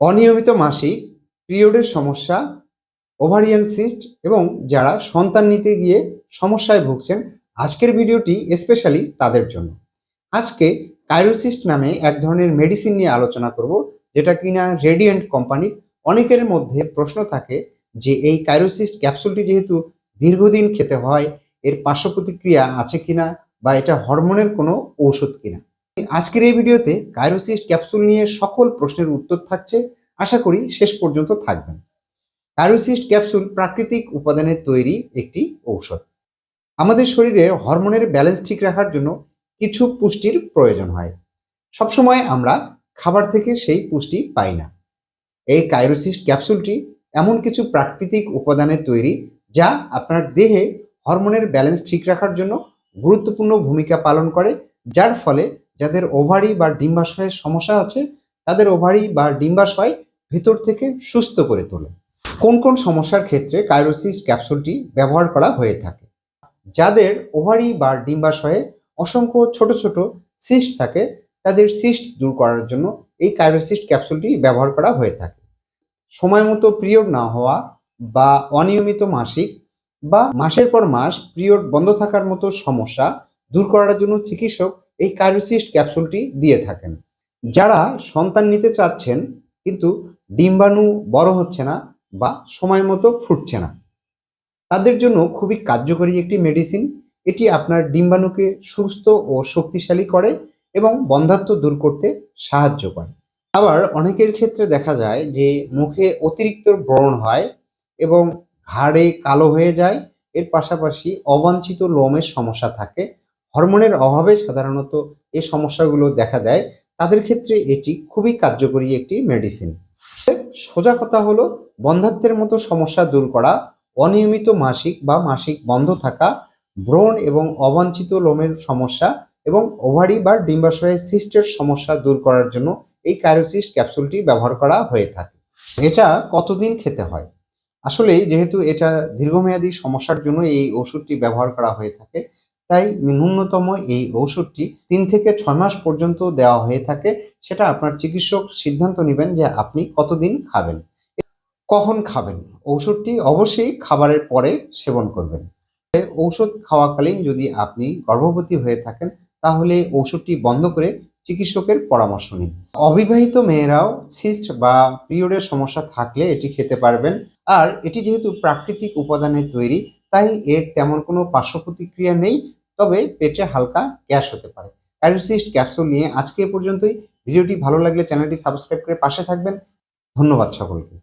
অনিয়মিত মাসিক, পিরিয়ডের সমস্যা, ওভারিয়ান সিস্ট এবং যারা সন্তান নিতে গিয়ে সমস্যায় ভুগছেন, আজকের ভিডিওটি স্পেশালি তাদের জন্য। আজকে কাইরোসিস্ট নামে এক ধরনের মেডিসিন নিয়ে আলোচনা করব, যেটা কিনা রেডিয়েন্ট কোম্পানির। অনেকের মধ্যে প্রশ্ন থাকে যে এই কাইরোসিস্ট ক্যাপসুলটি যেহেতু দীর্ঘদিন খেতে হয়, এর পার্শ্ব প্রতিক্রিয়া আছে কিনা বা এটা হরমোনের কোনো ঔষধ কিনা। আজকের এই ভিডিওতে কাইরোসিস্ট ক্যাপসুল নিয়ে সকল প্রশ্নের উত্তর থাকছে, আশা করি শেষ পর্যন্ত থাকবেন। কাইরোসিস্ট ক্যাপসুল প্রাকৃতিক উপাদানের তৈরি একটি ঔষধ। আমাদের শরীরে হরমোনের ব্যালেন্স ঠিক রাখার জন্য কিছু পুষ্টির প্রয়োজন হয়। সবসময় আমরা খাবার থেকে সেই পুষ্টি পাই না। এই কাইরোসিস্ট ক্যাপসুলটি এমন কিছু প্রাকৃতিক উপাদানের তৈরি, যা আপনার দেহে হরমোনের ব্যালেন্স ঠিক রাখার জন্য গুরুত্বপূর্ণ ভূমিকা পালন করে, যার ফলে যাদের ওভারি বা ডিম্বাশয়ের সমস্যা আছে, তাদের ওভারি বা ডিম্বাশয় ভেতর থেকে সুস্থ করে তোলে। কোন কোন সমস্যার ক্ষেত্রে কাইরোসিস্ট ক্যাপসুলটি ব্যবহার করা হয়ে থাকে? যাদের ওভারি বা ডিম্বাশয়ে অসংখ্য ছোট ছোট সিস্ট থাকে, তাদের সিস্ট দূর করার জন্য এই কাইরোসিস্ট ক্যাপসুলটি ব্যবহার করা হয়ে থাকে। সময় মতো পিরিয়ড না হওয়া বা অনিয়মিত মাসিক বা মাসের পর মাস পিরিয়ড বন্ধ থাকার মতো সমস্যা দূর করার জন্য চিকিৎসক এই কাইরোসিস্ট ক্যাপসুলটি দিয়ে থাকেন। যারা সন্তান নিতে চাচ্ছেন কিন্তু ডিম্বাণু বড় হচ্ছে না বা সময় মতো ফুটছে না, তাদের জন্য খুবই কার্যকরী একটি মেডিসিন। এটি আপনার ডিম্বাণুকে সুস্থ ও শক্তিশালী করে এবং বন্ধ্যাত্ব দূর করতে সাহায্য করে। আবার অনেকের ক্ষেত্রে দেখা যায় যে মুখে অতিরিক্ত ব্রণ হয় এবং ঘাড়ে কালো হয়ে যায়। এর পাশাপাশি অবাঞ্ছিত লোমের সমস্যা থাকে। হরমোনের অভাবে সাধারণত এই সমস্যাগুলো দেখা দেয়। তাদের ক্ষেত্রে এটি খুবই কার্যকরী একটি মেডিসিন। সোজা কথা হলো, বন্ধ্যাত্বের মতো সমস্যা দূর করা, অনিয়মিত মাসিক বা মাসিক বন্ধ থাকা, ব্রণ এবং অবাঞ্ছিত লোমের সমস্যা এবং ওভারি বা ডিম্বাশয়ের সিস্টের সমস্যা দূর করার জন্য এই কাইরোসিস্ট ক্যাপসুলটি ব্যবহার করা হয়ে থাকে। এটা কতদিন খেতে হয়? আসলে যেহেতু এটা দীর্ঘমেয়াদী সমস্যার জন্য এই ওষুধটি ব্যবহার করা হয়ে থাকে, তাই ন্যূনতম এই ওষুধটি 3 থেকে 6 মাস পর্যন্ত দেওয়া হয়ে থাকে। সেটা আপনার চিকিৎসক সিদ্ধান্ত নেবেন যে আপনি কতদিন খাবেন। কখন খাবেন? ওষুধটি অবশ্যই খাবারের পরে সেবন করবেন। ঔষধ খাওয়াকালীন যদি আপনি গর্ভবতী হয়ে থাকেন, তাহলে ওষুধটি বন্ধ করে চিকিৎসকের পরামর্শ নিন। অবিবাহিত মেয়েরাও সিস্ট বা পিরিয়ডের সমস্যা থাকলে এটি খেতে পারবেন। আর এটি যেহেতু প্রাকৃতিক উপাদানের তৈরি, তাই এর তেমন কোনো পার্শ্ব প্রতিক্রিয়া নেই, তবে পেটে হালকা গ্যাস হতে পারে। কাইরোসিস্ট ক্যাপসুল নিয়ে আজকে এ পর্যন্তই। ভিডিওটি ভালো লাগলে চ্যানেলটি সাবস্ক্রাইব করে পাশে থাকবেন। ধন্যবাদ সকলকে।